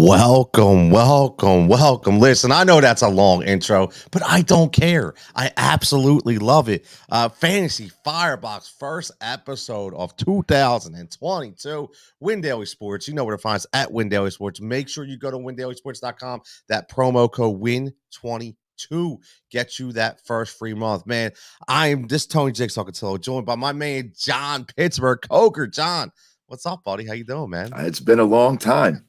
Welcome. Listen, I know that's a long intro, but I don't care. I absolutely love it. Fantasy Firebox, first episode of 2022. Win Daily Sports. You know where to find us at Win Daily Sports. Make sure you go to windailysports.com. That promo code WIN22 gets you that first free month. Man, I am this Tony Jigsaw Cutillo, joined by my man John Pittsburgh Coker. John, what's up, buddy? How you doing, man? It's been a long time.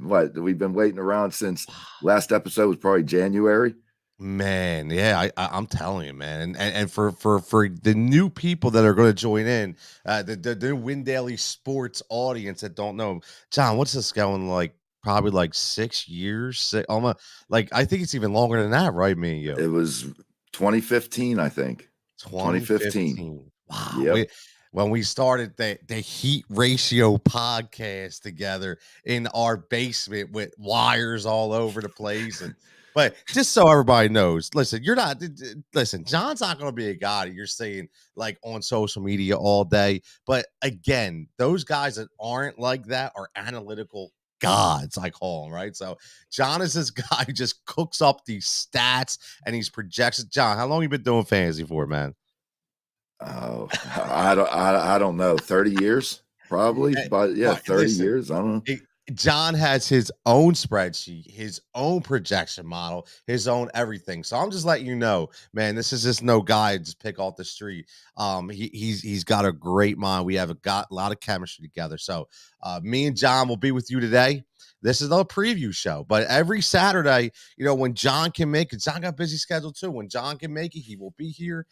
What, we've been waiting around since last episode was probably January. Man, yeah, I'm telling you, man, and for the new people that are going to join in, the Win Daily Sports audience that don't know, John, what's this going like? Probably like 6 years, almost like I think it's even longer than that, right? Me and you. It was 2015, I think. 2015. Wow. Yep. When we started the Heat Ratio podcast together in our basement with wires all over the place. But just so everybody knows, listen, John's not going to be a guy that you're saying like on social media all day. But again, those guys that aren't like that are analytical gods, I call them, right? So John is this guy who just cooks up these stats and these projections. John, how long you been doing fantasy for, man? Oh, I don't know. 30 years probably, but yeah, 30 years. I don't know. John has his own spreadsheet, his own projection model, his own everything. So I'm just letting you know, man, this is just no guy just pick off the street. He's got a great mind. We have got a lot of chemistry together. So me and John will be with you today. This is a preview show, but every Saturday, when John can make it, John got a busy schedule too. When John can make it, he will be here.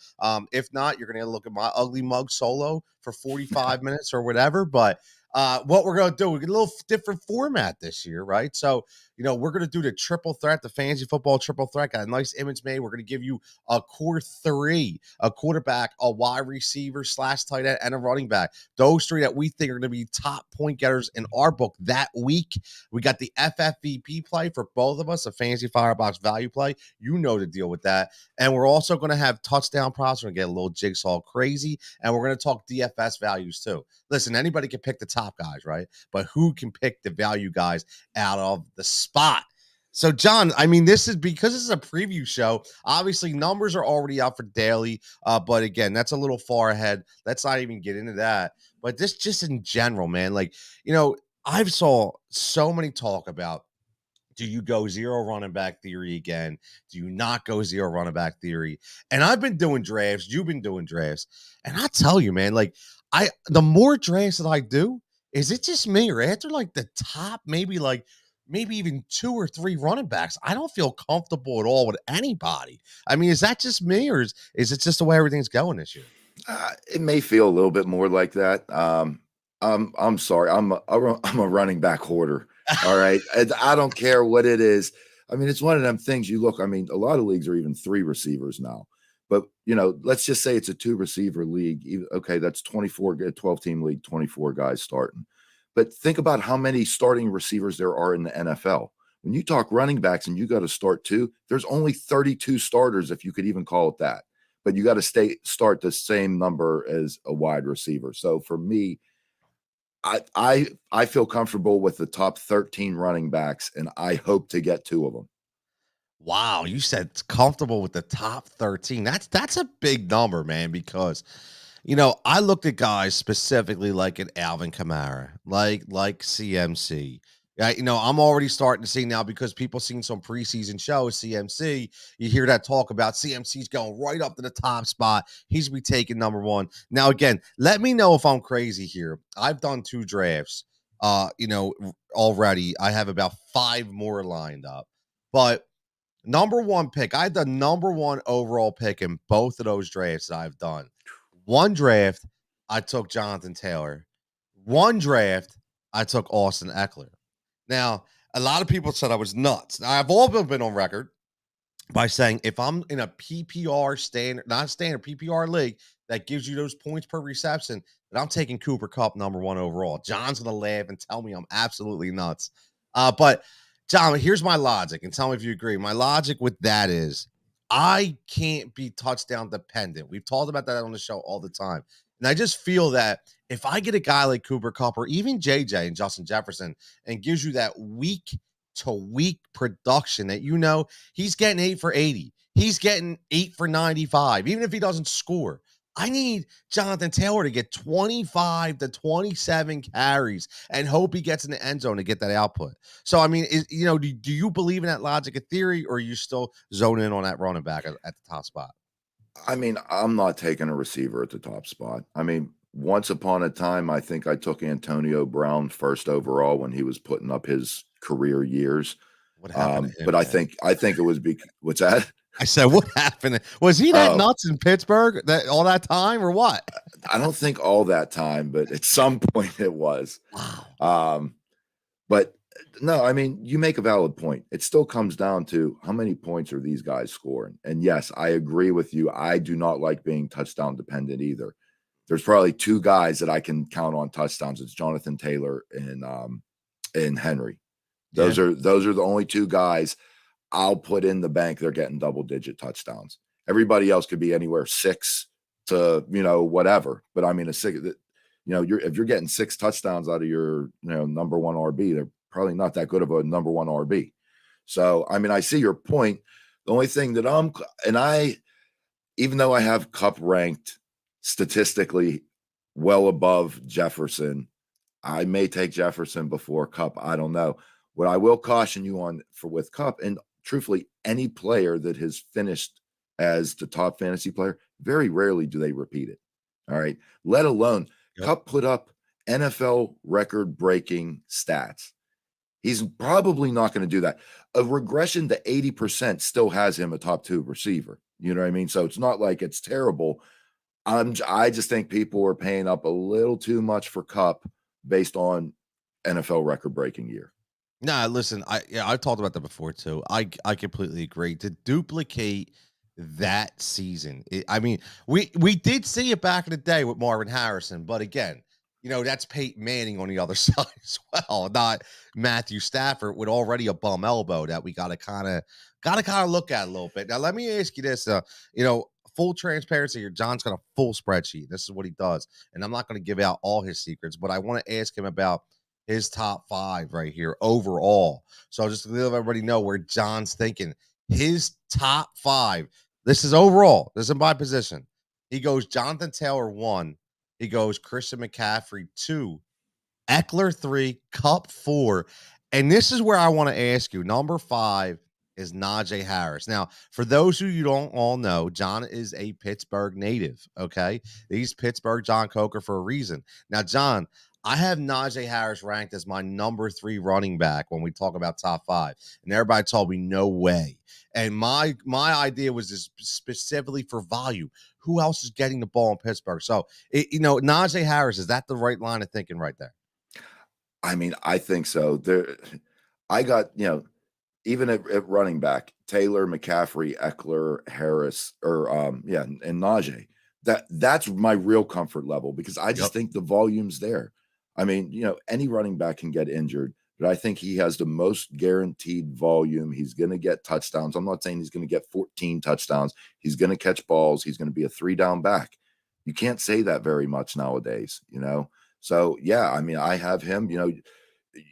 If not, you're going to look at my ugly mug solo for 45 minutes or whatever. But what we're going to do, we get a little different format this year, right? So, we're going to do the triple threat, the fantasy football triple threat. Got a nice image made. We're going to give you a core three, a quarterback, a wide receiver / tight end, and a running back. Those three that we think are going to be top point getters in our book that week. We got the FFVP play for both of us, a fantasy firebox value play. You know the deal with that. And we're also going to have touchdown props. We're going to get a little jigsaw crazy. And we're going to talk DFS values too. Listen, anybody can pick the top guys, right? But who can pick the value guys out of the spot? So, John, I mean, this is because this is a preview show. Obviously, numbers are already out for daily. But again, that's a little far ahead. Let's not even get into that. But this just in general, man, like, I've saw so many talk about, do you go zero running back theory again? Do you not go zero running back theory? And I've been doing drafts. You've been doing drafts. And I tell you, man, like the more drafts that I do, is it just me or after like the top, maybe even 2 or 3 running backs, I don't feel comfortable at all with anybody. I mean, is that just me or is it just the way everything's going this year? It may feel a little bit more like that. I'm sorry. I'm a running back hoarder. All right. I don't care what it is. I mean, it's one of them things you look, I mean, a lot of leagues are even 3 receivers now, but let's just say it's a 2 receiver league. Okay. That's 12 team league, 24 guys starting, but think about how many starting receivers there are in the NFL. When you talk running backs and you got to start 2, there's only 32 starters, if you could even call it that, but you got to start the same number as a wide receiver. So for me, I feel comfortable with the top 13 running backs, and I hope to get 2 of them. Wow, you said comfortable with the top 13. That's a big number, man, because I looked at guys specifically like an Alvin Kamara, like CMC. I'm already starting to see now because people seen some preseason shows, CMC, you hear that talk about CMC's going right up to the top spot. He's be taking number 1. Now, again, let me know if I'm crazy here. I've done 2 drafts, already. I have about 5 more lined up. But number 1 pick, I had the number 1 overall pick in both of those drafts that I've done. 1 draft, I took Jonathan Taylor. 1 draft, I took Austin Eckler. Now, a lot of people said I was nuts. Now, I've all been on record by saying if I'm in a PPR PPR league that gives you those points per reception, that I'm taking Cooper Kupp number 1 overall. John's going to laugh and tell me I'm absolutely nuts. But, John, here's my logic, and tell me if you agree. My logic with that is I can't be touchdown dependent. We've talked about that on the show all the time. And I just feel that if I get a guy like Cooper Kupp or even JJ and Justin Jefferson and gives you that week to week production that he's getting 8 for 80, he's getting 8 for 95, even if he doesn't score. I need Jonathan Taylor to get 25 to 27 carries and hope he gets in the end zone to get that output. So, I mean, do you believe in that logic of theory, or are you still zoning in on that running back at the top spot? I mean, I'm not taking a receiver at the top spot. I mean, once upon a time, I think I took Antonio Brown first overall when he was putting up his career years. What happened to him, But man? I think it was what's that? I said, what happened? Was he that Oh, nuts in Pittsburgh all that time, or what? I don't think all that time, but at some point it was. Wow. But no, I mean, you make a valid point. It still comes down to how many points are these guys scoring? And yes, I agree with you. I do not like being touchdown dependent either. There's probably two guys that I can count on touchdowns. It's Jonathan Taylor and Henry. Those are the only two guys I'll put in the bank. They're getting double-digit touchdowns. Everybody else could be anywhere 6 to whatever. But I mean, if you're getting 6 touchdowns out of your number one RB, they're probably not that good of a number one RB. So I mean, I see your point. The only thing that even though I have Kupp ranked statistically well above Jefferson, I may take Jefferson before Kupp. I don't know. What I will caution you on with Kupp, and truthfully, any player that has finished as the top fantasy player, very rarely do they repeat it. All right. Let alone Kupp put up NFL record-breaking stats. He's probably not going to do that. A regression to 80% still has him a top 2 receiver. You know what I mean? So it's not like it's terrible. I just think people are paying up a little too much for Kupp based on NFL record-breaking year. Nah, listen, I've talked about that before too. I completely agree. To duplicate that season, I mean, we did see it back in the day with Marvin Harrison, but again, that's Peyton Manning on the other side as well, not Matthew Stafford with already a bum elbow that we gotta kind of look at a little bit. Now, let me ask you this: full transparency here. John's got a full spreadsheet. This is what he does, and I'm not going to give out all his secrets, but I want to ask him about his top 5 right here overall. So just to let everybody know where John's thinking. His top 5. This is overall. This is by position. He goes Jonathan Taylor 1. He goes Christian McCaffrey 2. Eckler 3. Kupp 4. And this is where I want to ask you. Number 5 is Najee Harris. Now, for those who you don't all know, John is a Pittsburgh native, okay? He's Pittsburgh John Coker for a reason. Now, John, I have Najee Harris ranked as my number 3 running back when we talk about top 5. And everybody told me no way. And my idea was just specifically for value. Who else is getting the ball in Pittsburgh? So, Najee Harris, is that the right line of thinking right there? I mean, I think so. I got, even at running back, Taylor, McCaffrey, Eckler, Harris, and Najee. That's my real comfort level because I just think the volume's there. I mean, any running back can get injured, but I think he has the most guaranteed volume. He's going to get touchdowns. I'm not saying he's going to get 14 touchdowns. He's going to catch balls. He's going to be a 3-down back. You can't say that very much nowadays, So, yeah, I mean, I have him. You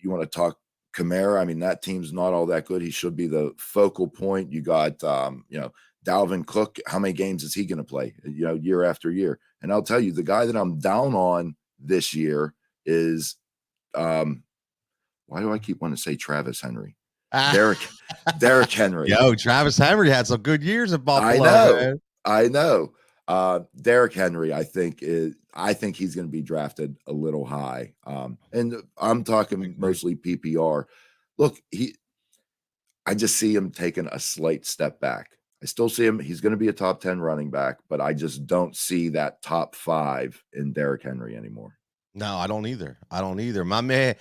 want to talk Kamara. I mean, that team's not all that good. He should be the focal point. You got, Dalvin Cook. How many games is he going to play, year after year? And I'll tell you, the guy that I'm down on this year is, why do I keep wanting to say Travis Henry? Derrick Henry. Yo, Travis Henry had some good years at Buffalo. I know. Derrick Henry, I think he's going to be drafted a little high. And I'm talking mostly PPR. Look, I just see him taking a slight step back. I still see him. He's going to be a top 10 running back, but I just don't see that top 5 in Derrick Henry anymore. No, I don't either. My man,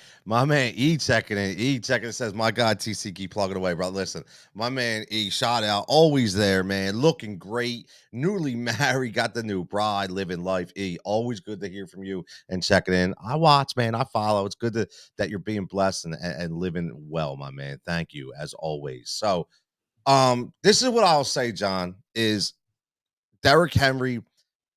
E checking in. E checking says, my God, TC, keep plugging away, bro. Listen, my man E, shout out, always there, man. Looking great, newly married, got the new bride, living life. E, always good to hear from you and checking in. I watch, man. I follow. It's good that you're being blessed and living well, my man. Thank you as always. So, this is what I'll say, John, is Derrick Henry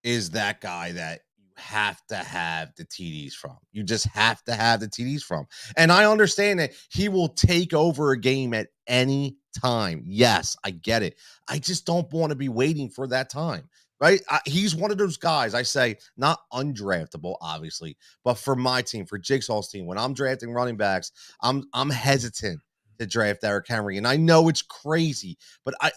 is that guy that have to have the TDs from. You just have to have the TDs from. And I understand that he will take over a game at any time. Yes, I get it. I just don't want to be waiting for that time. Right? He's one of those guys, I say, not undraftable, obviously, but for my team, for Jigsaw's team, when I'm drafting running backs, I'm hesitant to draft Derrick Henry. And I know it's crazy, but I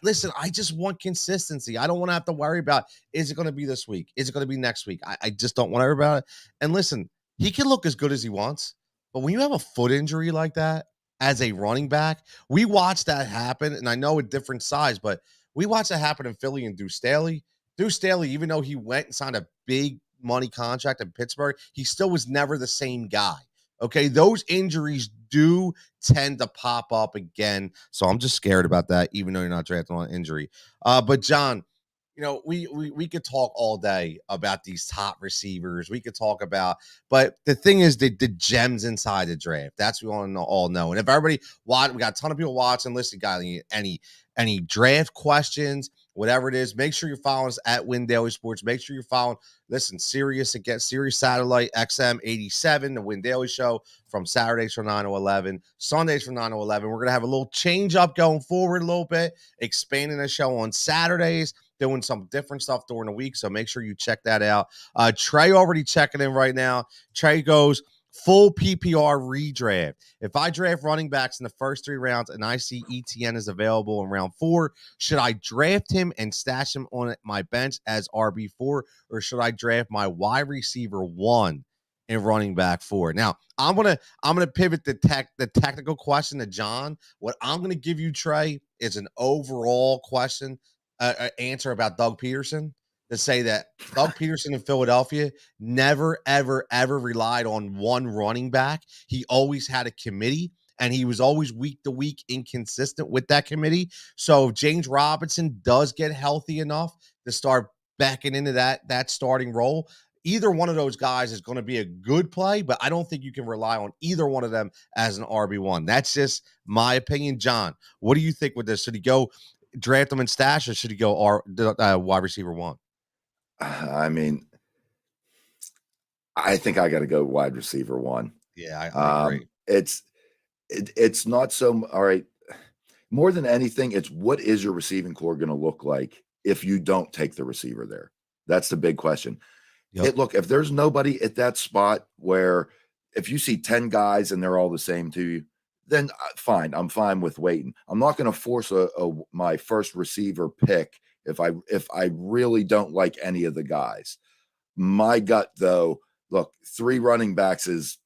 just want consistency. I don't want to have to worry about, is it going to be this week? Is it going to be next week? I just don't want to worry about it. And listen, he can look as good as he wants, but when you have a foot injury like that as a running back, we watched that happen. And I know a different size, but we watched that happen in Philly and Deuce Staley. Deuce Staley, even though he went and signed a big money contract in Pittsburgh, he still was never the same guy. Okay, those injuries do tend to pop up again. So I'm just scared about that, even though you're not drafting on injury. But John, we could talk all day about these top receivers. We could talk about, but the thing is the gems inside the draft. That's what we want to all know. And if everybody watch, we got a ton of people watching. Listen, guys, any draft questions, whatever it is, make sure you're following us at Win Daily Sports. Make sure you're following, Sirius Satellite XM 87, the Win Daily Show, from Saturdays from 9 to 11, Sundays from 9 to 11. We're going to have a little change up going forward a little bit, expanding the show on Saturdays, doing some different stuff during the week. So make sure you check that out. Trey already checking in right now. Trey goes, full PPR redraft. If I draft running backs in the first 3 rounds and I see ETN is available in round 4, should I draft him and stash him on my bench as RB4, or should I draft my wide receiver 1 and running back 4? Now, I'm gonna pivot the technical question to John. What I'm gonna give you, Trey, is an overall question, answer about Doug Peterson, to say that Doug Peterson in Philadelphia never, ever, ever relied on one running back. He always had a committee, and he was always week to week inconsistent with that committee. So if James Robinson does get healthy enough to start backing into that starting role, either one of those guys is going to be a good play, but I don't think you can rely on either one of them as an RB1. That's just my opinion. John, what do you think with this? Should he go draft him and stash, or should he go wide receiver 1? I mean, I think I got to go wide receiver 1. Yeah, I agree. It's not so, all right. More than anything, it's what is your receiving core going to look like if you don't take the receiver there? That's the big question. Yep. Look, if there's nobody at that spot, where if you see 10 guys and they're all the same to you, then fine. I'm fine with waiting. I'm not going to force my first receiver pick if I really don't like any of the guys. My gut, though, look, 3 running backs is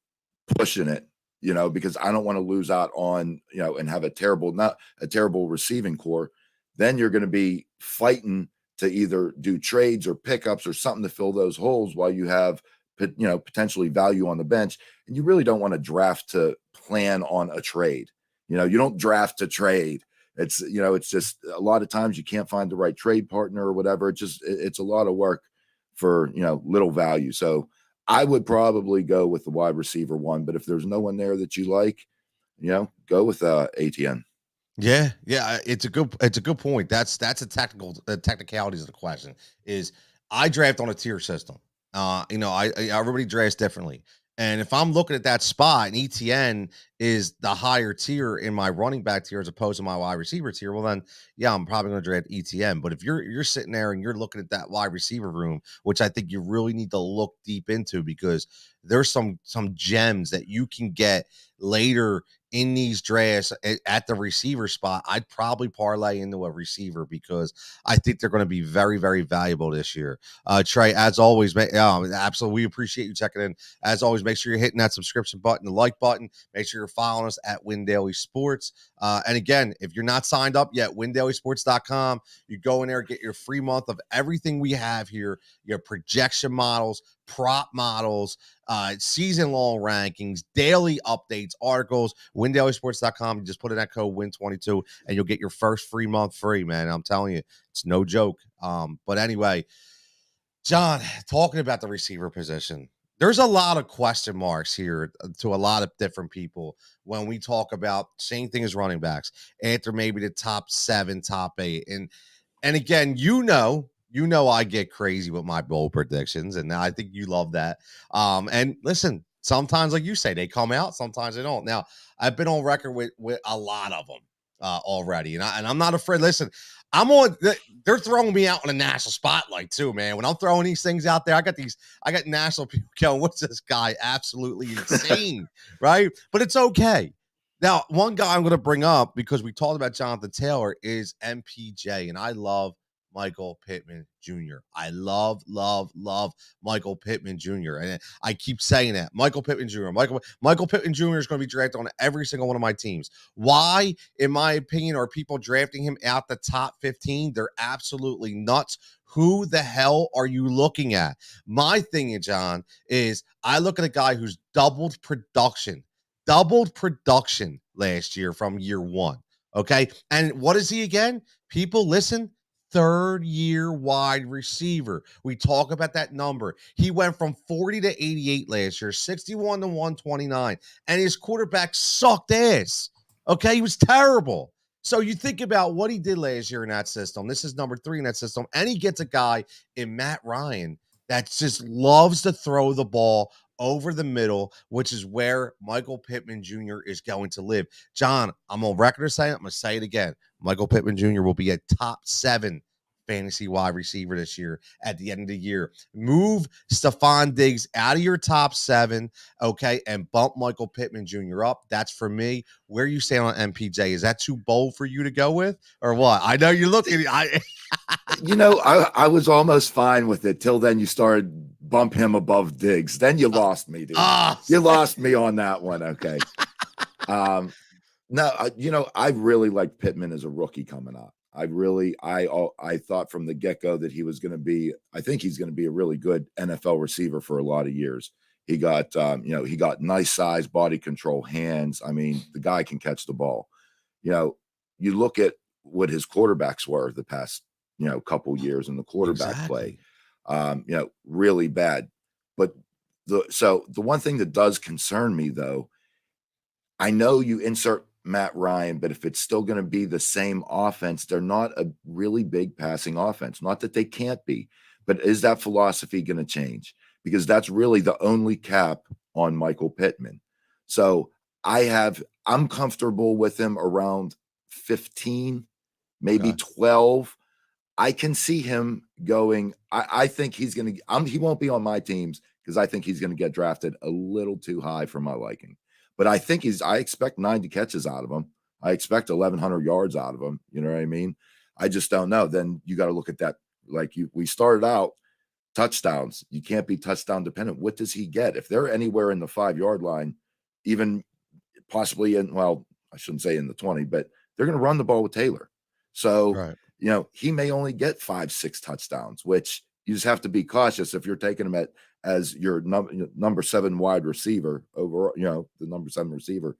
pushing it, because I don't want to lose out on, and have a terrible receiving core. Then you're going to be fighting to either do trades or pickups or something to fill those holes while you have, potentially value on the bench. And you really don't want to draft to plan on a trade. You don't draft to trade. It's, it's just a lot of times you can't find the right trade partner or whatever. It's a lot of work for, little value. So I would probably go with the wide receiver 1, but if there's no one there that you like, go with ATN. Yeah, it's a good point. That's a technicalities of the question is I draft on a tier system. Everybody drafts differently. And if I'm looking at that spot and ETN is the higher tier in my running back tier as opposed to my wide receiver tier, well then, yeah, I'm probably going to draft ETN. But if you're sitting there and you're looking at that wide receiver room, which I think you really need to look deep into, because there's some gems that you can get later in these drafts at the receiver spot. I'd probably parlay into a receiver because I think they're going to be very, very valuable this year. Trey, as always, absolutely, we appreciate you checking in. As always, make sure you're hitting that subscription button, the like button. Make sure you're following us at Win Daily Sports. And again, if you're not signed up yet, windailysports.com. You go in there, get your free month of everything we have here, your projection models, prop models, season-long rankings, daily updates, articles, windailysports.com. You just put in that code WIN22 and you'll get your first free month free, man. I'm telling you, it's no joke. But anyway, John, talking about the receiver position, there's a lot of question marks here to a lot of different people when we talk about same thing as running backs after maybe the top 7, top 8. And again, you I get crazy with my bold predictions, and I think you love that. And listen, sometimes, like you say, they come out, sometimes they don't. Now, I've been on record with a lot of them already, and I'm not afraid. Listen, they're throwing me out in a national spotlight too, man. When I'm throwing these things out there, I got national people going, what's this guy? Absolutely insane, right? But it's okay. Now, one guy I'm going to bring up because we talked about Jonathan Taylor is MPJ, and I love Michael Pittman Jr. I love Michael Pittman Jr. And I keep saying that. Michael Pittman Jr. Michael Pittman Jr. is going to be drafted on every single one of my teams. Why, in my opinion, are people drafting him out the top 15? They're absolutely nuts. Who the hell are you looking at? My thing, John, is I look at a guy who's doubled production last year from year one. Okay. And what is he again? People listen. Third-year wide receiver. We talk about that number. He went from 40 to 88 last year, 61 to 129, and his quarterback sucked ass. Okay, he was terrible. So you think about what he did last year in that system. This is number 3 in that system, and he gets a guy in Matt Ryan that just loves to throw the ball over the middle, which is where Michael Pittman Jr. is going to live. John, I'm on record to say it. I'm going to say it again. Michael Pittman Jr. will be a top 7 fantasy wide receiver this year at the end of the year. Move Stephon Diggs out of your top 7, okay, and bump Michael Pittman Jr. up. That's for me. Where you stand on MPJ? Is that too bold for you to go with, or what? I know you're looking. I was almost fine with it till then you started bump him above Diggs. Then you lost me, dude. You lost me on that one. Okay. No, I really like Pittman as a rookie coming up. I thought from the get-go that he was going to be, I think he's going to be a really good NFL receiver for a lot of years. He got, he got nice size, body control, hands. I mean, the guy can catch the ball. You look at what his quarterbacks were the past, couple years in the quarterback play, really bad. But the one thing that does concern me though, I know you insert Matt Ryan, but if it's still going to be the same offense, they're not a really big passing offense. Not that they can't be, but is that philosophy going to change? Because that's really the only cap on Michael Pittman. So I'm comfortable with him around 15, maybe 12. I can see him going. I think he's going to. He won't be on my teams because I think he's going to get drafted a little too high for my liking. But I think I expect 90 catches out of him. I expect 1,100 yards out of him. You know what I mean? I just don't know. Then you got to look at that. Like we started out touchdowns. You can't be touchdown dependent. What does he get? If they're anywhere in the 5-yard line, even possibly I shouldn't say in the 20, but they're going to run the ball with Taylor. So, right. He may only get 5-6 touchdowns, which you just have to be cautious if you're taking him as your number 7 wide receiver over, the number 7 receiver.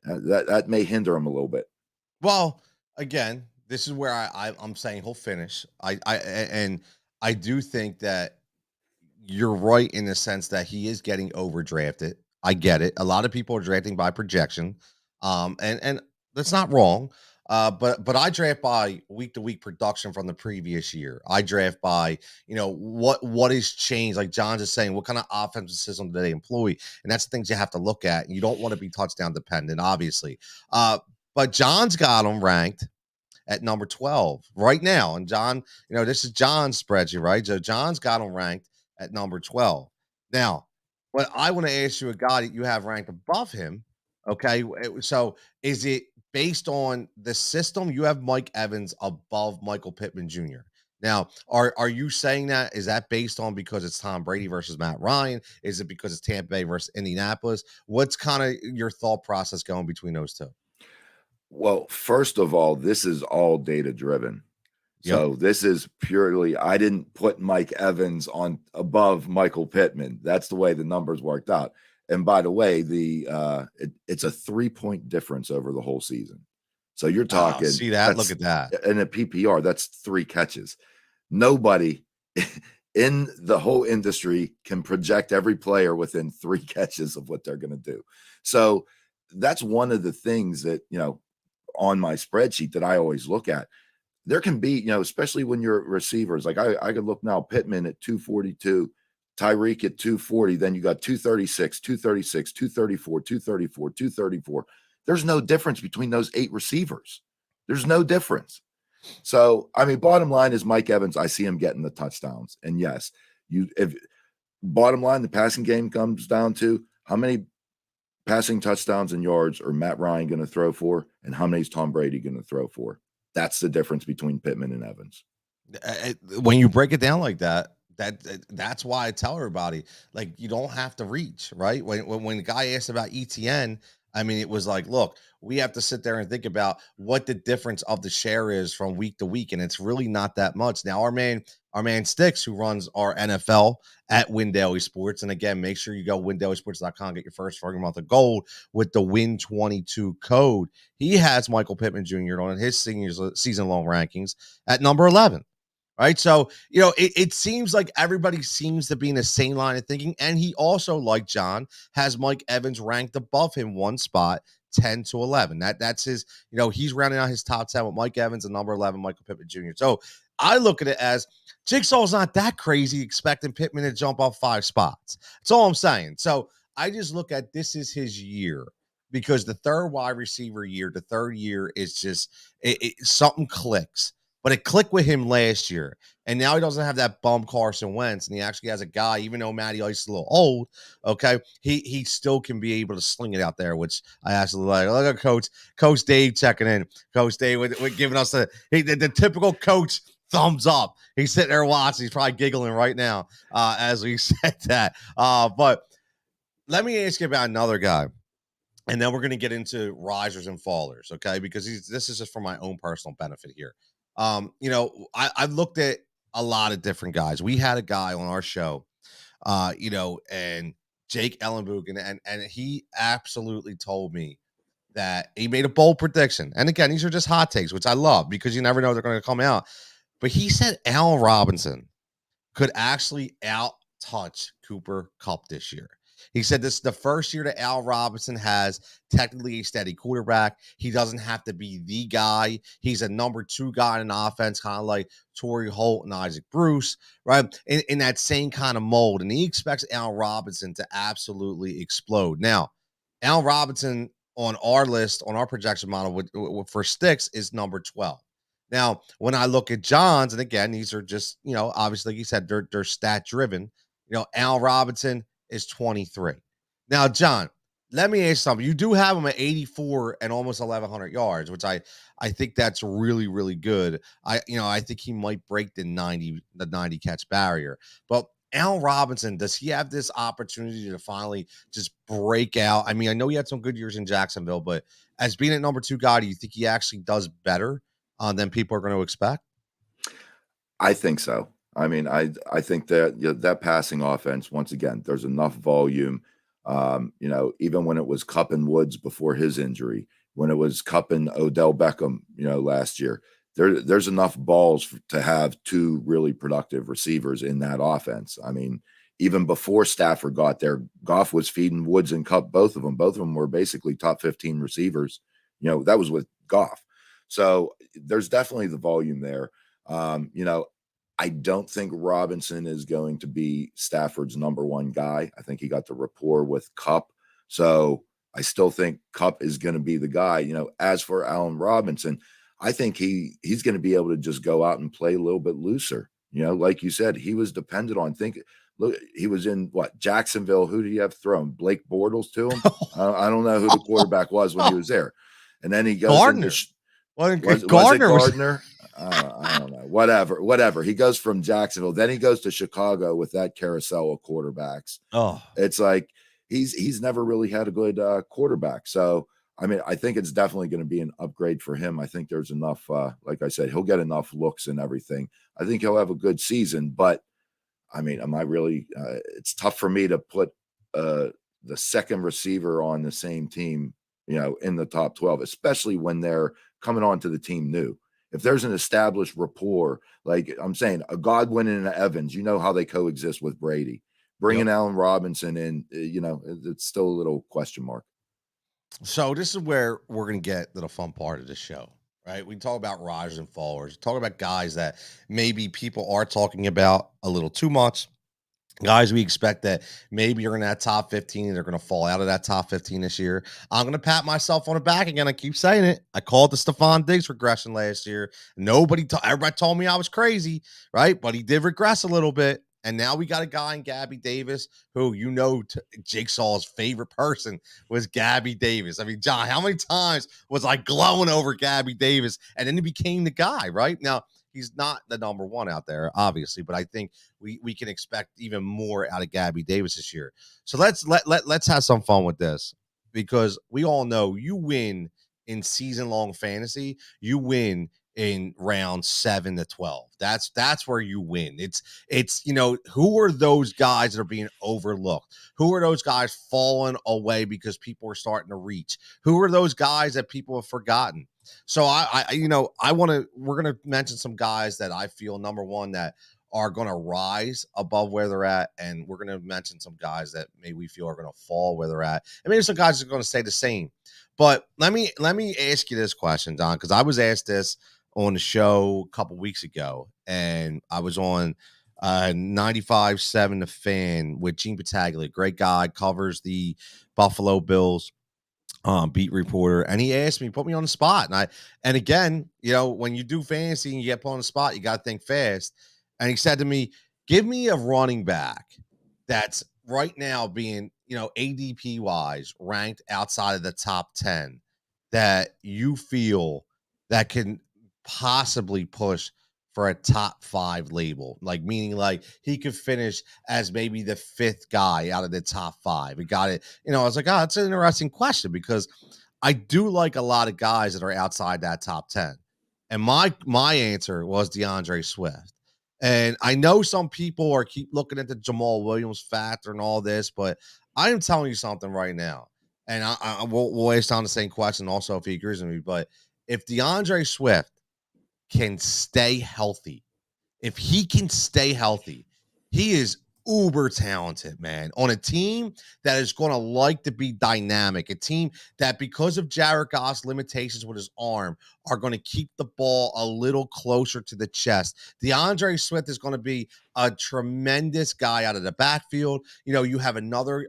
That may hinder him a little bit. Well, again, this is where I'm saying he'll finish. I do think that you're right in the sense that he is getting overdrafted. I get it. A lot of people are drafting by projection, and that's not wrong. But I draft by week to week production from the previous year. I draft by, what has changed. Like John's is saying, what kind of offensive system do they employ? And that's the things you have to look at. You don't want to be touchdown dependent, obviously. But John's got him ranked at number 12 right now. And John, this is John's spreadsheet, right? So John's got him ranked at number 12. Now, but I want to ask you a guy that you have ranked above him. Okay. So is it based on the system? You have Mike Evans above Michael Pittman Jr. Now, are you saying that? Is that based on because it's Tom Brady versus Matt Ryan? Is it because it's Tampa Bay versus Indianapolis? What's kind of your thought process going between those two? Well, first of all, this is all data driven. So this is purely, I didn't put Mike Evans on above Michael Pittman. That's the way the numbers worked out. And by the way, it's a 3-point difference over the whole season. So you're talking. See that? Look at that. In a PPR, that's 3 catches. Nobody in the whole industry can project every player within 3 catches of what they're going to do. So that's one of the things that, on my spreadsheet that I always look at. there can be, especially when you're receivers. Like I could look now, Pittman at 242, Tyreek at 240, then you got 236, 236, 234, 234, 234. There's no difference between those 8 receivers. There's no difference. So, I mean, bottom line is Mike Evans, I see him getting the touchdowns. And yes, if bottom line, the passing game comes down to how many passing touchdowns and yards are Matt Ryan going to throw for, and how many is Tom Brady going to throw for? That's the difference between Pittman and Evans. When you break it down like that, that's why I tell everybody, like, you don't have to reach, right? When the guy asked about ETN, I mean, it was like, look, we have to sit there and think about what the difference of the share is from week to week, and it's really not that much. Now, our man Sticks, who runs our NFL at Win Daily Sports, and again, make sure you go windailysports.com, get your first free month of gold with the Win22 code. He has Michael Pittman Jr. on his season long rankings at number 11. Right. So, it seems like everybody seems to be in the same line of thinking. And he also, like John, has Mike Evans ranked above him one spot, 10 to 11. That's his, he's rounding out his top 10 with Mike Evans and number 11, Michael Pippen Jr. So I look at it as Jigsaw's not that crazy expecting Pittman to jump up 5 spots. That's all I'm saying. So I just look at this is his year, because the third wide receiver year, the third year is just something clicks. But it clicked with him last year, and now he doesn't have that bum Carson Wentz, and he actually has a guy, even though Matty Ice is a little old, okay, he still can be able to sling it out there, which I absolutely like. Look at Coach Dave checking in. Coach Dave with giving us the typical coach thumbs up. He's sitting there watching. He's probably giggling right now as we said that. But let me ask you about another guy. And then we're going to get into risers and fallers, okay? Because this is just for my own personal benefit here. I've looked at a lot of different guys. We had a guy on our show, and Jake Ellenboog, and he absolutely told me that he made a bold prediction. And again, these are just hot takes, which I love because you never know they're going to come out. But he said Allen Robinson could actually out-touch Cooper Kupp this year. He said this is the first year that Al Robinson has technically a steady quarterback. He doesn't have to be the guy. He's a number 2 guy in offense, kind of like Torrey Holt and Isaac Bruce, right? In that same kind of mold. And he expects Al Robinson to absolutely explode. Now, Al Robinson on our list, on our projection model for Sticks, is number 12. Now, when I look at John's, and again, these are just, obviously, like you said, they're stat driven. Al Robinson is 23. Now, John, let me ask something. You do have him at 84 and almost 1,100 yards, which I think that's really, really good. I think he might break the 90 catch barrier. But Al Robinson, does he have this opportunity to finally just break out? I mean, I know he had some good years in Jacksonville, but as being a number 2 guy, do you think he actually does better than people are going to expect? I think so. I mean, I think that that passing offense, once again, there's enough volume. Even when it was Kupp and Woods before his injury, when it was Kupp and Odell Beckham, last year, there's enough balls to have 2 really productive receivers in that offense. I mean, even before Stafford got there, Goff was feeding Woods and Kupp, both of them. Both of them were basically top 15 receivers. That was with Goff. So there's definitely the volume there. I don't think Robinson is going to be Stafford's number 1 guy. I think he got the rapport with Kupp. So I still think Kupp is going to be the guy. As for Allen Robinson, I think he's going to be able to just go out and play a little bit looser. Like you said, he was dependent on look, he was in Jacksonville. Who did he have thrown? Blake Bortles to him? I don't know who the quarterback was when he was there. And then he goes Gardner. Was it Gardner? I don't know. Whatever. He goes from Jacksonville, then he goes to Chicago with that carousel of quarterbacks. Oh, it's like he's never really had a good quarterback. So I mean, I think it's definitely going to be an upgrade for him. I think there's enough. Like I said, he'll get enough looks and everything. I think he'll have a good season. But I mean, am I really? It's tough for me to put the second receiver on the same team, in the top 12, especially when they're coming onto the team new. If there's an established rapport, like I'm saying, a Godwin and an Evans, how they coexist with Brady. Bringing Allen Robinson in, it's still a little question mark. So this is where we're going to get to the fun part of the show. right? We talk about risers and fallers. Talk about guys that maybe people are talking about a little too much. Guys, we expect that maybe you're in that top 15. They're going to fall out of that top 15 this year. I'm going to pat myself on the back again. I keep saying it. I called the Stephon Diggs regression last year. Everybody told me I was crazy, right? But he did regress a little bit. And now we got a guy in Gabby Davis who, Jigsaw's favorite person was Gabby Davis. I mean, John, how many times was I glowing over Gabby Davis? And then he became the guy, right? Now, he's not the number one out there, obviously, but I think we can expect even more out of Gabby Davis this year. So let's have some fun with this, because we all know you win in season long fantasy, you win in round 7 to 12. That's where you win. It's who are those guys that are being overlooked? Who are those guys falling away because people are starting to reach? Who are those guys that people have forgotten? So we're going to mention some guys that I feel, number one, that are going to rise above where they're at. And we're going to mention some guys that maybe we feel are going to fall where they're at. And maybe some guys are going to stay the same. But let me ask you this question, Don, because I was asked this on the show a couple weeks ago, and I was on 95.7 The Fan with Gene Battaglia, great guy, covers the Buffalo Bills, beat reporter, and he asked me, put me on the spot. And again, when you do fantasy and you get put on the spot, you got to think fast. And he said to me, give me a running back that's right now being, ADP wise ranked outside of the top 10 that you feel that can possibly push for a top 5 label, like meaning like he could finish as maybe the 5th guy out of the top 5. We got it. I was like, oh, that's an interesting question, because I do like a lot of guys that are outside that top 10. And my answer was DeAndre Swift. And I know some people are keep looking at the Jamal Williams factor and all this, but I am telling you something right now. And we'll ask on the same question also if he agrees with me. But if DeAndre Swift can stay healthy, if he can stay healthy, he is uber talented, man, on a team that is going to like to be dynamic, a team that, because of Jared Goff's limitations with his arm, are going to keep the ball a little closer to the chest. DeAndre Swift is going to be a tremendous guy out of the backfield. You have another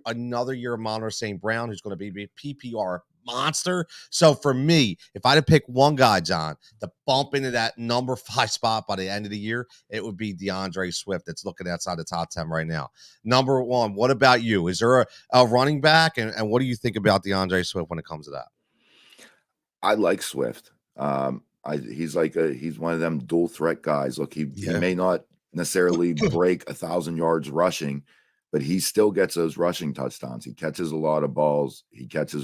year of Monroe St. Brown, who's going to be a PPR monster. So for me, if I had to pick one guy, John, to bump into that number 5 spot by the end of the year, it would be DeAndre Swift that's looking outside the top 10 right now. Number one, what about you? Is there a running back? And what do you think about DeAndre Swift when it comes to that? I like Swift. He's one of them dual threat guys. Look, he may not necessarily break 1,000 yards rushing, but he still gets those rushing touchdowns. He catches a lot of balls. He gets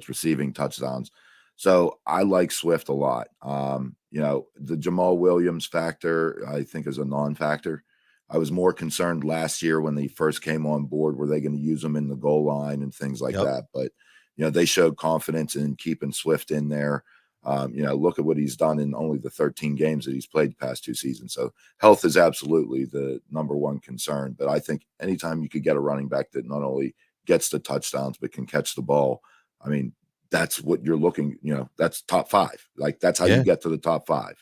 receiving touchdowns. So I like Swift a lot. The Jamal Williams factor, I think, is a non-factor. I was more concerned last year when they first came on board, were they going to use him in the goal line and things like that? But, they showed confidence in keeping Swift in there. Look at what he's done in only the 13 games that he's played the past 2 seasons. So health is absolutely the number one concern. But I think anytime you could get a running back that not only gets the touchdowns, but can catch the ball, I mean, that's what you're looking, that's top 5. Like, that's how you get to the top 5.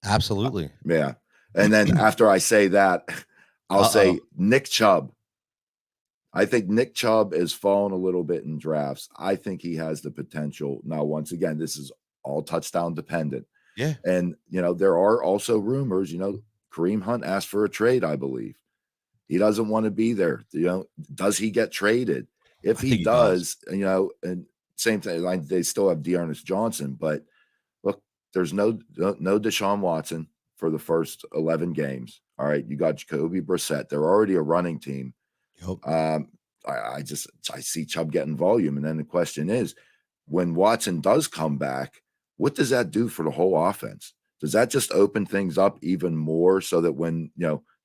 Absolutely. Yeah. And then after I say that, I'll say Nick Chubb. I think Nick Chubb has fallen a little bit in drafts. I think he has the potential. Now, once again, this is all touchdown dependent. Yeah. And, there are also rumors, Kareem Hunt asked for a trade, I believe. He doesn't want to be there. Does he get traded? If he does, and same thing, like they still have Dearness Johnson, but look, there's no Deshaun Watson for the first 11 games. All right. You got Jacoby Brissett. They're already a running team. I see Chubb getting volume. And then the question is, when Watson does come back, what does that do for the whole offense? Does that just open things up even more so that when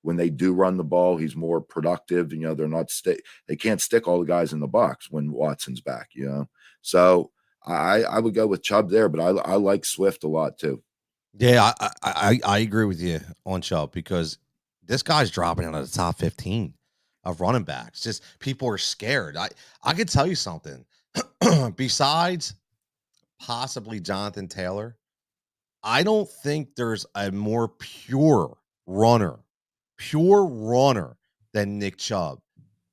they do run the ball, he's more productive? They can't stick all the guys in the box when Watson's back, So I would go with Chubb there, but I like Swift a lot too. Yeah, I agree with you on Chubb, because this guy's dropping out of the top 15 of running backs. Just people are scared. I could tell you something. Besides possibly Jonathan Taylor. I don't think there's a more pure runner than Nick Chubb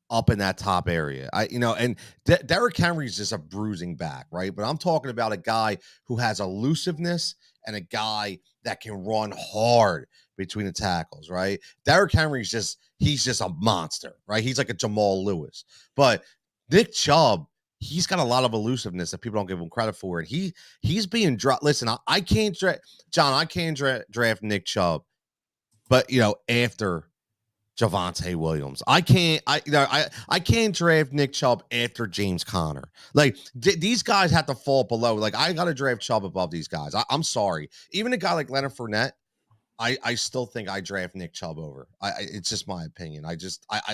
up in that top area. And Derrick Henry's just a bruising back, right? But I'm talking about a guy who has elusiveness and a guy that can run hard between the tackles, right? Derrick Henry's he's just a monster, right? He's like a Jamal Lewis. But Nick Chubb, he's got a lot of elusiveness that people don't give him credit for. And he's being dropped. Listen, I can't draft Nick Chubb, but after Javonte Williams. I can't draft Nick Chubb after James Conner. Like these guys have to fall below. Like I got to draft Chubb above these guys. I'm sorry. Even a guy like Leonard Fournette, I still think I draft Nick Chubb over. It's just my opinion. I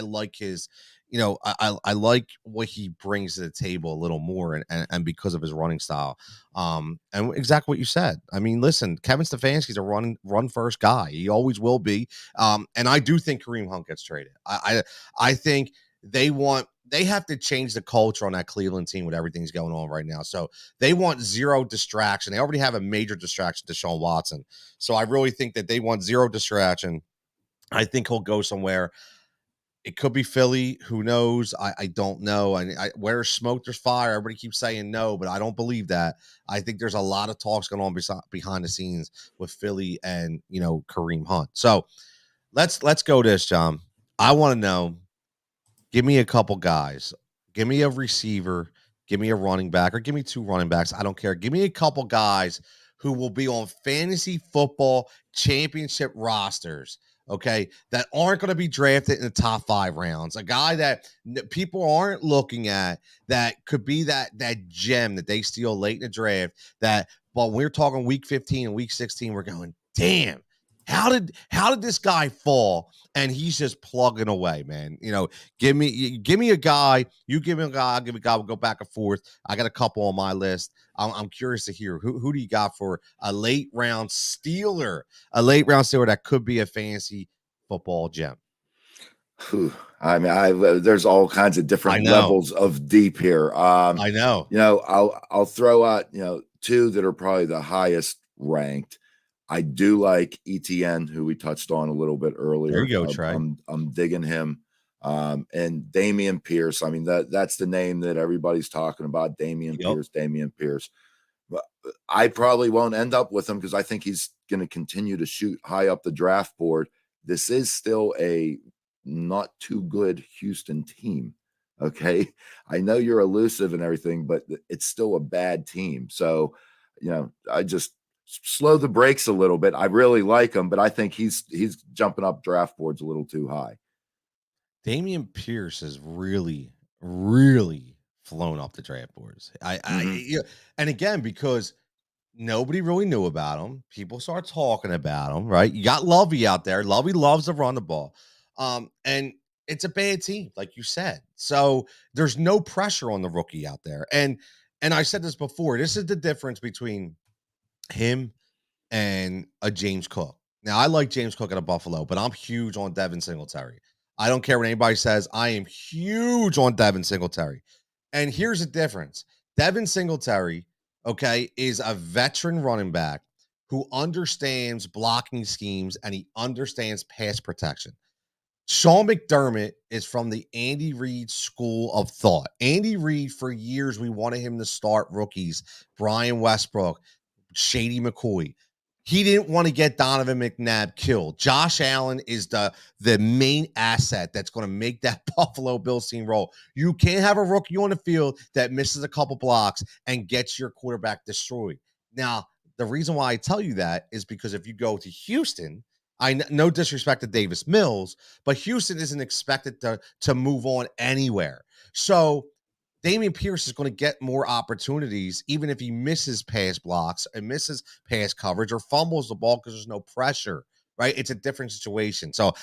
like his, I like what he brings to the table a little more, and because of his running style, and exactly what you said. I mean, listen, Kevin Stefanski's a run first guy. He always will be. And I do think Kareem Hunt gets traded. I think they have to change the culture on that Cleveland team with everything's going on right now. So they want zero distraction. They already have a major distraction to Deshaun Watson. So I really think that they want zero distraction. I think he'll go somewhere. It could be Philly. Who knows? I don't know. And where there's smoke, there's fire. Everybody keeps saying no, but I don't believe that. I think there's a lot of talks going on behind the scenes with Philly and, Kareem Hunt. So let's go this, John. I want to know, give me a couple guys. Give me a receiver. Give me a running back, or give me two running backs. I don't care. Give me a couple guys who will be on fantasy football championship rosters, okay, that aren't going to be drafted in the top 5 rounds. A guy that people aren't looking at that could be that gem that they steal late in the draft. That, well, we're talking week 15 and week 16, we're going, damn. How did this guy fall? And he's just plugging away, man. Give me a guy. You give me a guy. I'll give me a guy. We'll go back and forth. I got a couple on my list. I'm curious to hear who do you got for a late round stealer that could be a fantasy football gem. I mean, there's all kinds of different levels of deep here. I know. I'll throw out two that are probably the highest ranked. I do like ETN, who we touched on a little bit earlier. There you go, Trey. I'm digging him. And Damian Pierce. I mean, that's the name that everybody's talking about. Damian Pierce. But I probably won't end up with him because I think he's going to continue to shoot high up the draft board. This is still a not too good Houston team. Okay. I know you're elusive and everything, but it's still a bad team. So, I just slow the brakes a little bit. I really like him, but I think he's jumping up draft boards a little too high. Damian Pierce has really, really flown up the draft boards. And again, because nobody really knew about him, people start talking about him, right? You got Lovey out there. Lovey loves to run the ball. And it's a bad team, like you said. So there's no pressure on the rookie out there. And I said this before, this is the difference between him and a James Cook. Now, I like James Cook at a Buffalo, but I'm huge on Devin Singletary. I don't care what anybody says. I am huge on Devin Singletary. And here's the difference. Devin Singletary, okay, is a veteran running back who understands blocking schemes and he understands pass protection. Sean McDermott is from the Andy Reid school of thought. Andy Reid, for years, we wanted him to start rookies. Brian Westbrook, Shady McCoy. He didn't want to get Donovan McNabb killed. Josh Allen is the main asset that's going to make that Buffalo Bills team roll. You can't have a rookie on the field that misses a couple blocks and gets your quarterback destroyed. Now, the reason why I tell you that is because if you go to Houston, no disrespect to Davis Mills, but Houston isn't expected to move on anywhere. So Damian Pierce is going to get more opportunities, even if he misses pass blocks and misses pass coverage or fumbles the ball because there's no pressure, right? It's a different situation. So,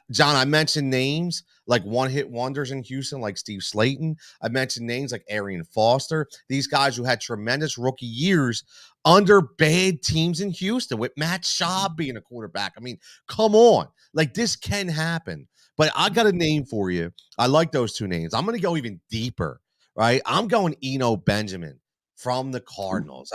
John, I mentioned names like one-hit wonders in Houston, like Steve Slayton. I mentioned names like Arian Foster. These guys who had tremendous rookie years under bad teams in Houston with Matt Schaub being a quarterback. I mean, come on. Like, this can happen. But I got a name for you. I like those two names. I'm going to go even deeper. Right, I'm going Eno Benjamin from the Cardinals.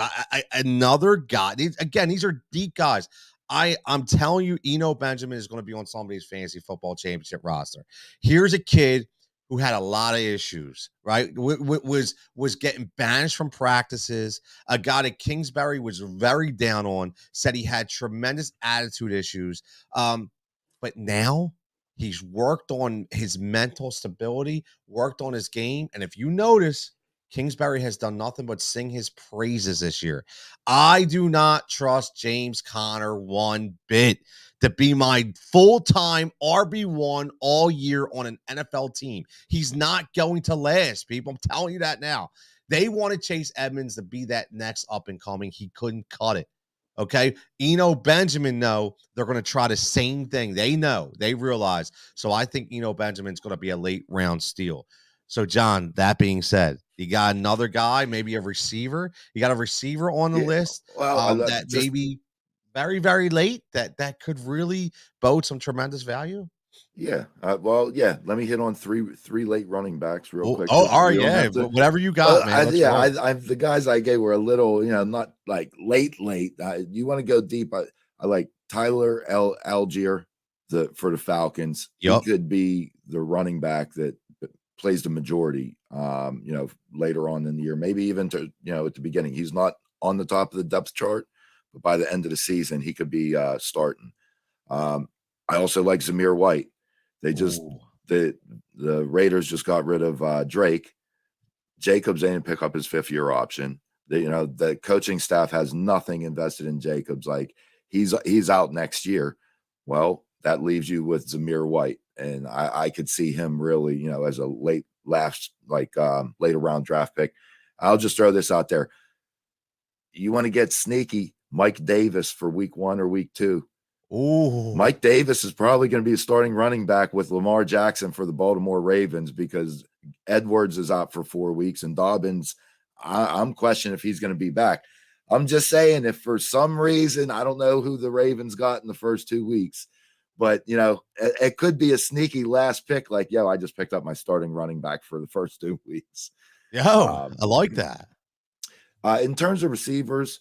Another guy. These are deep guys. I'm telling you, Eno Benjamin is going to be on somebody's fantasy football championship roster. Here's a kid who had a lot of issues, right? Was getting banished from practices. A guy that Kingsbury was very down on, said he had tremendous attitude issues. But now he's worked on his mental stability, worked on his game. And if you notice, Kingsbury has done nothing but sing his praises this year. I do not trust James Conner one bit to be my full-time RB1 all year on an NFL team. He's not going to last, people. I'm telling you that now. They wanted Chase Edmonds to be that next up-and-coming. He couldn't cut it. Okay. Eno Benjamin, no, they're going to try the same thing. They know, they realize. So I think Eno Benjamin's going to be a late round steal. So, John, that being said, you got another guy, maybe a receiver. You got a receiver on the list that maybe very, very late that could really bode some tremendous value. Yeah. Let me hit on three late running backs real quick. All right. Yeah. Whatever you got, man. The guys I gave were a little, not like late. You want to go deep. I like Tyler Algier for the Falcons. Yep. He could be the running back that plays the majority, later on in the year, maybe even to, at the beginning. He's not on the top of the depth chart, but by the end of the season, he could be starting. I also like Zamir White. They just the Raiders just got rid of Drake. Jacobs ain't pick up his 5th-year option. The coaching staff has nothing invested in Jacobs. Like he's out next year. Well, that leaves you with Zamir White, and I could see him really, as a later round draft pick. I'll just throw this out there. You want to get sneaky, Mike Davis for week 1 or week 2. Ooh. Mike Davis is probably going to be a starting running back with Lamar Jackson for the Baltimore Ravens because Edwards is out for 4 weeks and Dobbins, I'm questioning if he's going to be back. I'm just saying, if for some reason, I don't know who the Ravens got in the first 2 weeks, but it could be a sneaky last pick. Like, I just picked up my starting running back for the first 2 weeks. I like that. In terms of receivers,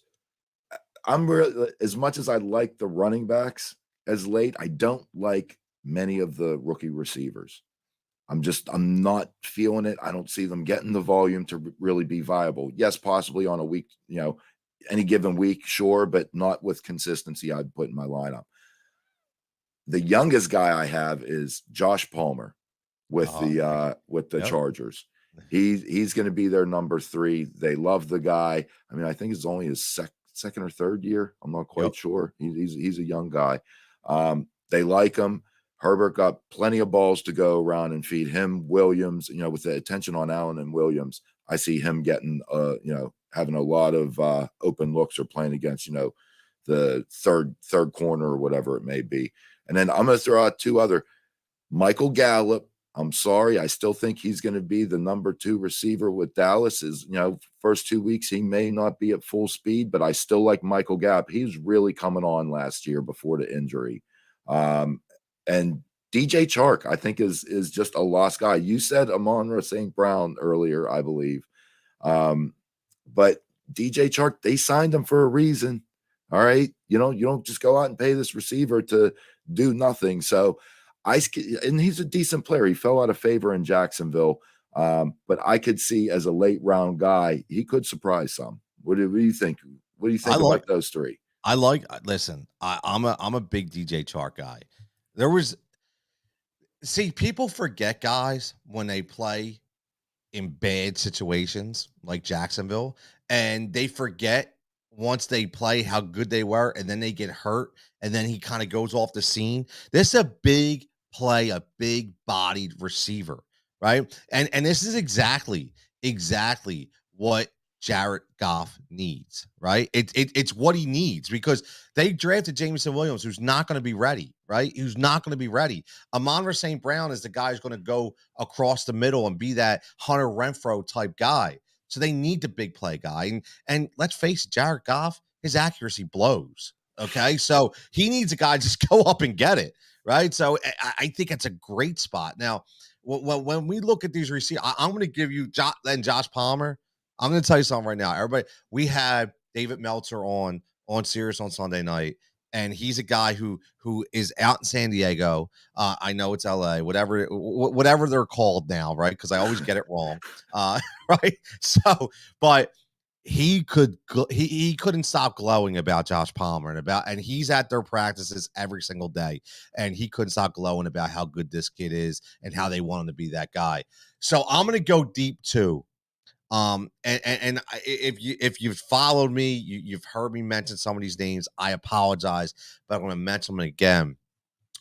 I'm really, as much as I like the running backs as late, I don't like many of the rookie receivers. I'm not feeling it. I don't see them getting the volume to really be viable. Yes, possibly on a week, any given week, sure, but not with consistency I'd put in my lineup. The youngest guy I have is Josh Palmer with the Chargers. He's going to be their number 3. They love the guy. I mean, I think it's only his second or third year. I'm not quite sure. He's a young guy. They like him. Herbert got plenty of balls to go around and feed him. Williams, with the attention on Allen and Williams, I see him getting, having a lot of open looks or playing against, the third corner or whatever it may be. And then I'm going to throw out 2 other. Michael Gallup. I'm sorry. I still think he's going to be the number 2 receiver with Dallas. First 2 weeks, he may not be at full speed, but I still like Michael Gallup. He's really coming on last year before the injury. And DJ Chark, I think, is just a lost guy. You said Amon-Ra St. Brown earlier, I believe. But DJ Chark, they signed him for a reason. All right. You don't just go out and pay this receiver to do nothing. So and he's a decent player. He fell out of favor in Jacksonville. But I could see as a late round guy, he could surprise some. What do you think? What do you think about those 3? Listen, I'm a big DJ Chark guy. People forget, guys, when they play in bad situations like Jacksonville, and they forget once they play how good they were, and then they get hurt, and then he kind of goes off the scene. This is a big play, a big bodied receiver, right? And this is exactly what Jared Goff needs, right? It's what he needs, because they drafted Jameson Williams, who's not going to be ready, right? Who's not going to be ready. Amon-Ra St. Brown is the guy who's going to go across the middle and be that Hunter Renfrow type guy. So they need the big play guy. And let's face it, Jared Goff, his accuracy blows. Okay. So he needs a guy to just go up and get it. Right. So I think it's a great spot. Now, when we look at these receivers, I'm going to give you Josh Palmer. I'm going to tell you something right now. Everybody, we had David Meltzer on Sirius on Sunday night, and he's a guy who is out in San Diego. I know it's LA, whatever they're called now, right? Because I always get it wrong, right? So, but he couldn't stop glowing about Josh Palmer and he's at their practices every single day, and he couldn't stop glowing about how good this kid is and how they want him to be that guy. So I'm going to go deep too. If you've followed me, you've heard me mention some of these names. I apologize, but I'm going to mention them again.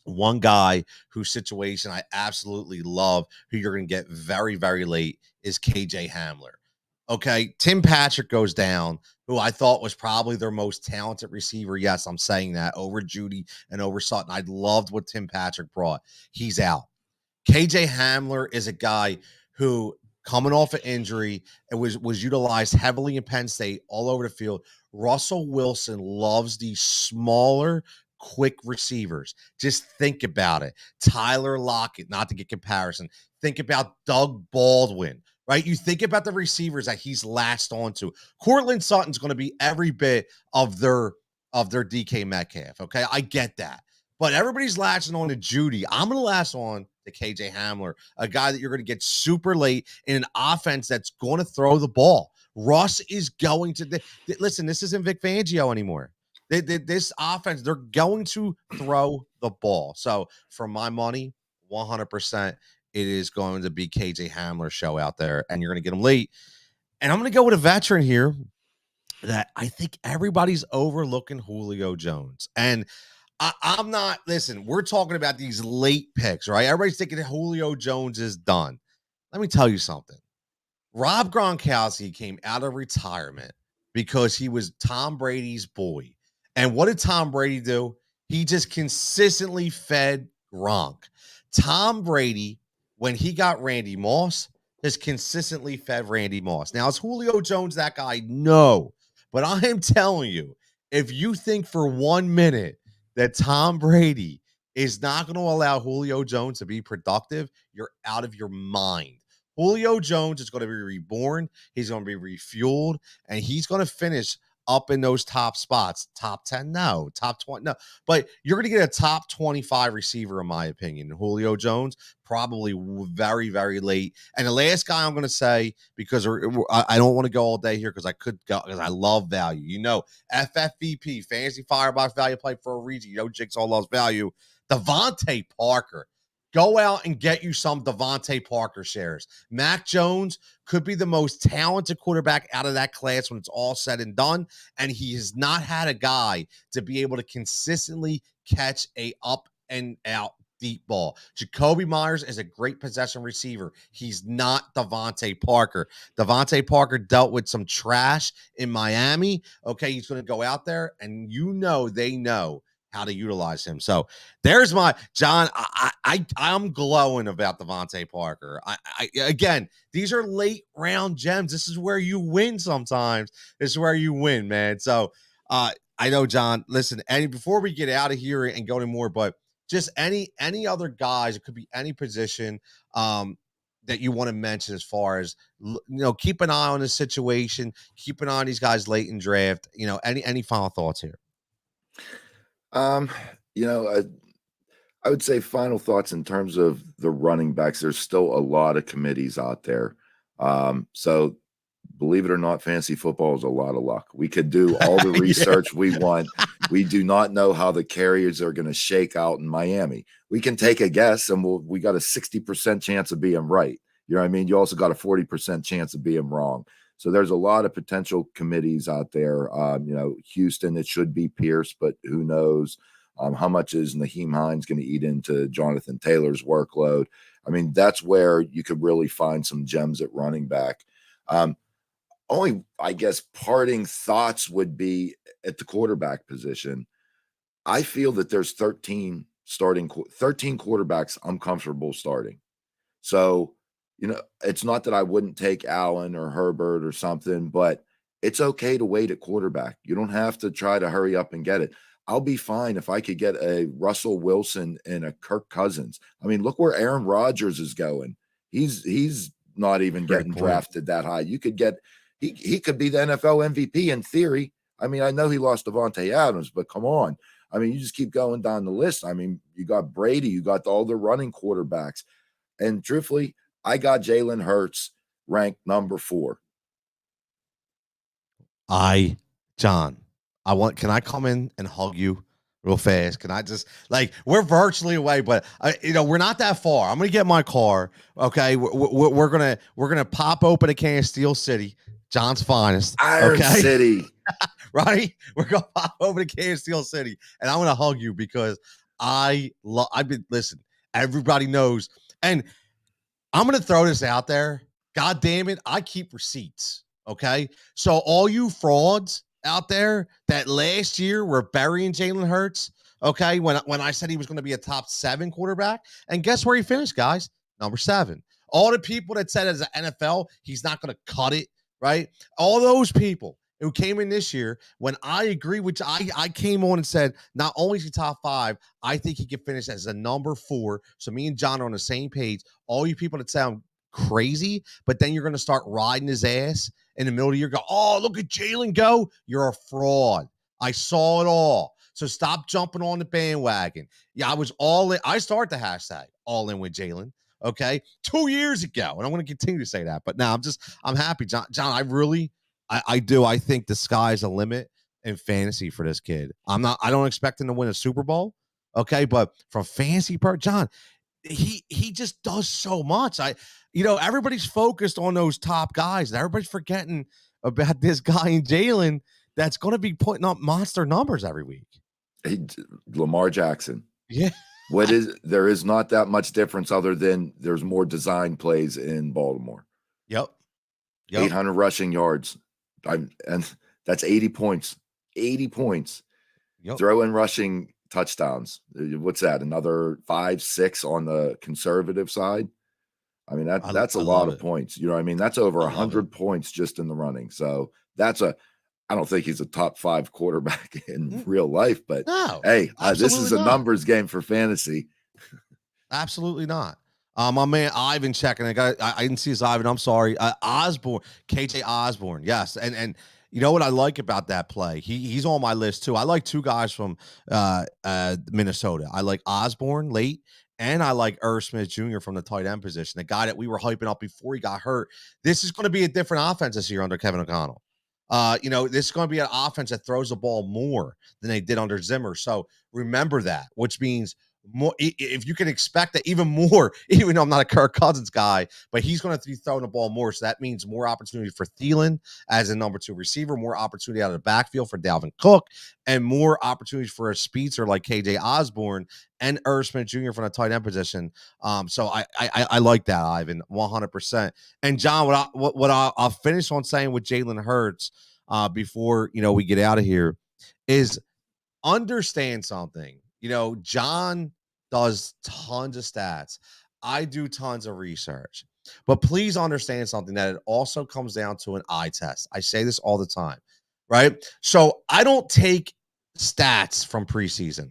One guy whose situation I absolutely love, who you're going to get very, very late, is KJ Hamler. Okay, Tim Patrick goes down, who I thought was probably their most talented receiver. Yes, I'm saying that, over Judy and over Sutton. I loved what Tim Patrick brought. He's out. KJ Hamler is a guy who, coming off an injury, and was utilized heavily in Penn State, all over the field. Russell Wilson loves these smaller, quick receivers. Just think about it. Tyler Lockett, not to get comparison. Think about Doug Baldwin, right? You think about the receivers that he's latched onto. Cortland Sutton's going to be every bit of their DK Metcalf, okay? I get that. But everybody's latching on to Judy. I'm going to latch on to KJ Hamler, a guy that you're going to get super late in an offense that's going to throw the ball. Russ is going to listen. This isn't Vic Fangio anymore. This offense, they're going to throw the ball. So for my money, 100%, it is going to be KJ Hamler show out there, and you're going to get him late. And I'm going to go with a veteran here that I think everybody's overlooking, Julio Jones. And I'm not, listen, we're talking about these late picks, right? Everybody's thinking Julio Jones is done. Let me tell you something. Rob Gronkowski came out of retirement because he was Tom Brady's boy. And what did Tom Brady do? He just consistently fed Gronk. Tom Brady, when he got Randy Moss, has consistently fed Randy Moss. Now, is Julio Jones that guy? No. But I am telling you, if you think for 1 minute that Tom Brady is not going to allow Julio Jones to be productive, you're out of your mind. Julio Jones is going to be reborn. He's going to be refueled, and he's going to finish up in those top spots. Top 10, no. Top 20, no. But you're going to get a top 25 receiver, in my opinion. Julio Jones, probably very, very late. And the last guy I'm going to say, because I don't want to go all day here because I could go, because I love value. You know, FFVP, Fantasy Firebox Value Play for a reason. You know, Jigsaw loves value. Devontae Parker. Go out and get you some Devontae Parker shares. Mac Jones could be the most talented quarterback out of that class when it's all said and done, and he has not had a guy to be able to consistently catch a up and out deep ball. Jacoby Myers is a great possession receiver. He's not Devontae Parker. Devontae Parker dealt with some trash in Miami. Okay, he's going to go out there, and they know how to utilize him. So there's my John. I'm glowing about Devontae Parker. Again, these are late round gems. This is where you win sometimes. This is where you win, man. So I know, John, listen, and before we get out of here and go to more, but just any other guys, it could be any position that you want to mention as far as, keep an eye on the situation, keep an eye on these guys late in draft. Any final thoughts here? I would say final thoughts in terms of the running backs. There's still a lot of committees out there. So believe it or not, fantasy football is a lot of luck. We could do all the research we want. We do not know how the carriers are going to shake out in Miami. We can take a guess, and we got a 60% chance of being right. You know what I mean? You also got a 40% chance of being wrong. So there's a lot of potential committees out there. Houston, it should be Pierce, but who knows? How much is Naheem Hines going to eat into Jonathan Taylor's workload? I mean, that's where you could really find some gems at running back. Only, I guess, parting thoughts would be at the quarterback position. I feel that there's 13 quarterbacks I'm comfortable starting. So, it's not that I wouldn't take Allen or Herbert or something, but it's okay to wait at quarterback. You don't have to try to hurry up and get it. I'll be fine if I could get a Russell Wilson and a Kirk Cousins. I mean, look where Aaron Rodgers is going. He's not even getting drafted that high. he could be the NFL MVP in theory. I mean, I know he lost Devontae Adams, but come on. I mean, you just keep going down the list. I mean, you got Brady, you got all the running quarterbacks. And truthfully, I got Jalen Hurts ranked number 4. John, can I come in and hug you real fast? Can I just, like, we're virtually away, but we're not that far. I'm going to get my car. Okay. We're going to pop open a can of Steel City, John's finest. Iron City. Right? We're going to pop open a can of Steel City, and I'm going to hug you because listen, everybody knows. And I'm going to throw this out there. God damn it. I keep receipts. Okay. So all you frauds out there that last year were burying Jalen Hurts. Okay. When I said he was going to be a top 7 quarterback, and guess where he finished, guys? Number 7. All the people that said as an NFL, he's not going to cut it. Right. All those people who came in this year, when I agree, which I came on and said, not only is he top 5, I think he can finish as a number 4. So me and John are on the same page. All you people that sound crazy, but then you're going to start riding his ass in the middle of the year, go, oh, look at Jalen go. You're a fraud. I saw it all. So stop jumping on the bandwagon. Yeah, I was all in. I started the hashtag all in with Jalen. Okay. 2 years ago. And I'm going to continue to say that. But now I'm happy. John, I do. I think the sky's the limit in fantasy for this kid. I don't expect him to win a Super Bowl. Okay. But from fantasy John, he just does so much. Everybody's focused on those top guys, and everybody's forgetting about this guy in Jalen that's going to be putting up monster numbers every week. Lamar Jackson. Yeah. There is not that much difference other than there's more design plays in Baltimore. Yep. 800 rushing yards. And that's 80 points. 80 points. Yep. Throw in rushing touchdowns. What's that? Another 5, 6 on the conservative side. I mean, that's a lot of points. You know what I mean? That's over 100 points just in the running. So I don't think he's a top 5 quarterback in real life, but no, hey, this is a numbers game for fantasy. Absolutely not. My man Ivan checking. I didn't see his Ivan. I'm sorry. Osborne, KJ Osborne. Yes, and you know what I like about that play? He's on my list too. I like 2 guys from Minnesota. I like Osborne late, and I like Smith Jr. from the tight end position, the guy that we were hyping up before he got hurt. This is going to be a different offense this year under Kevin O'Connell. This is going to be an offense that throws the ball more than they did under Zimmer. So remember that, which means more, if you can expect that even more, even though I'm not a Kirk Cousins guy, but he's going to be throwing the ball more. So that means more opportunity for Thielen as a number 2 receiver, more opportunity out of the backfield for Dalvin Cook, and more opportunities for a speedster like KJ Osborne and Smith Jr. from the tight end position. So I like that, Ivan, 100%. And John, what I'll finish on saying with Jalen Hurts before we get out of here is understand something. John does tons of stats. I do tons of research. But please understand something, that it also comes down to an eye test. I say this all the time, right? So I don't take stats from preseason.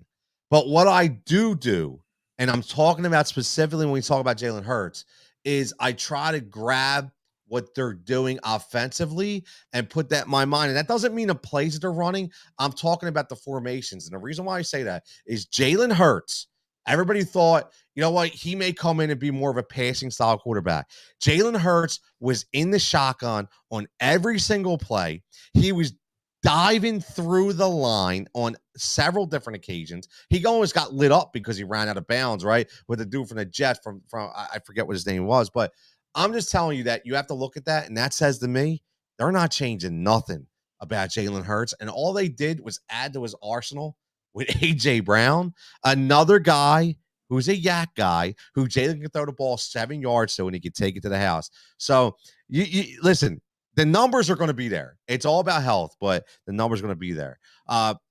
But what I do, and I'm talking about specifically when we talk about Jalen Hurts, is I try to grab what they're doing offensively and put that in my mind. And that doesn't mean the plays that they're running. I'm talking about the formations. And the reason why I say that is Jalen Hurts. Everybody thought, you know what, he may come in and be more of a passing style quarterback. Jalen Hurts was in the shotgun on every single play. He was diving through the line on several different occasions. He almost got lit up because he ran out of bounds, right? With the dude from the Jets from I forget what his name was, but I'm just telling you that you have to look at that, and that says to me, they're not changing nothing about Jalen Hurts. And all they did was add to his arsenal with A.J. Brown, another guy who's a yak guy who Jalen can throw the ball 7 yards to, and he can take it to the house. So you listen, the numbers are going to be there. It's all about health, but the numbers are going to be there.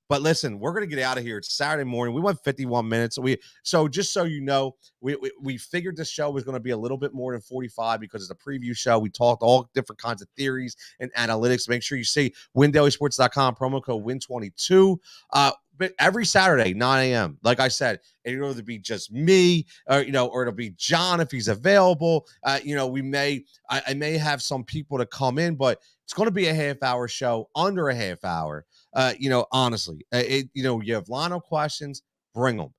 But listen, we're going to get out of here. It's Saturday morning. We went 51 minutes. So just so you know, we figured this show was going to be a little bit more than 45 because it's a preview show. We talked all different kinds of theories and analytics. Make sure you see windailysports.com, promo code WIN22. but every Saturday, 9 a.m. Like I said, it'll either be just me, or or it'll be John if he's available. I may have some people to come in, but it's going to be a half-hour show, under a half hour. Honestly, you have line of questions, bring them.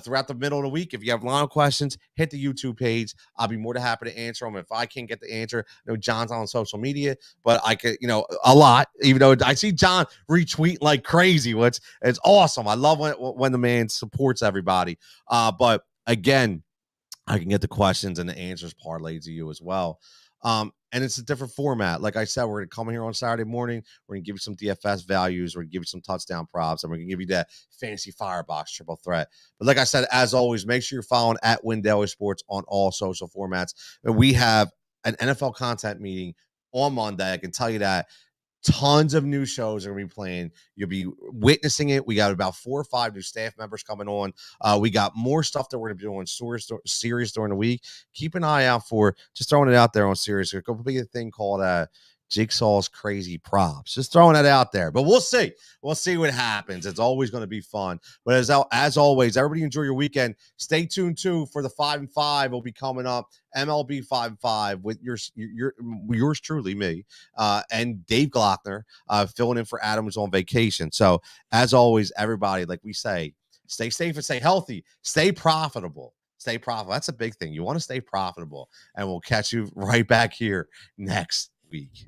Throughout the middle of the week, if you have line of questions, hit the YouTube page. I'll be more than happy to answer them. If I can't get the answer, John's on social media, but I could, a lot, even though I see John retweet like crazy, which it's awesome. I love when the man supports everybody. But again, I can get the questions and the answers parlayed to you as well. And it's a different format. Like I said, we're going to come here on Saturday morning. We're going to give you some DFS values. We're going to give you some touchdown props. And we're going to give you that fantasy firebox triple threat. But like I said, as always, make sure you're following at Win Daily Sports on all social formats. And we have an NFL content meeting on Monday. I can tell you that. Tons of new shows are going to be playing. You'll be witnessing it. We got about 4 or 5 new staff members coming on. We got more stuff that we're going to be doing series during the week. Keep an eye out for, just throwing it out there on series. There's going to be a thing called Jigsaw's Crazy Props. Just throwing it out there. But we'll see. We'll see what happens. It's always going to be fun. But as always, everybody enjoy your weekend. Stay tuned, too, for the 5 and 5 will be coming up. MLB 5 and 5 with yours truly, me, and Dave Glockner, filling in for Adam, who's on vacation. So, as always, everybody, like we say, stay safe and stay healthy. Stay profitable. Stay profitable. That's a big thing. You want to stay profitable. And we'll catch you right back here next week.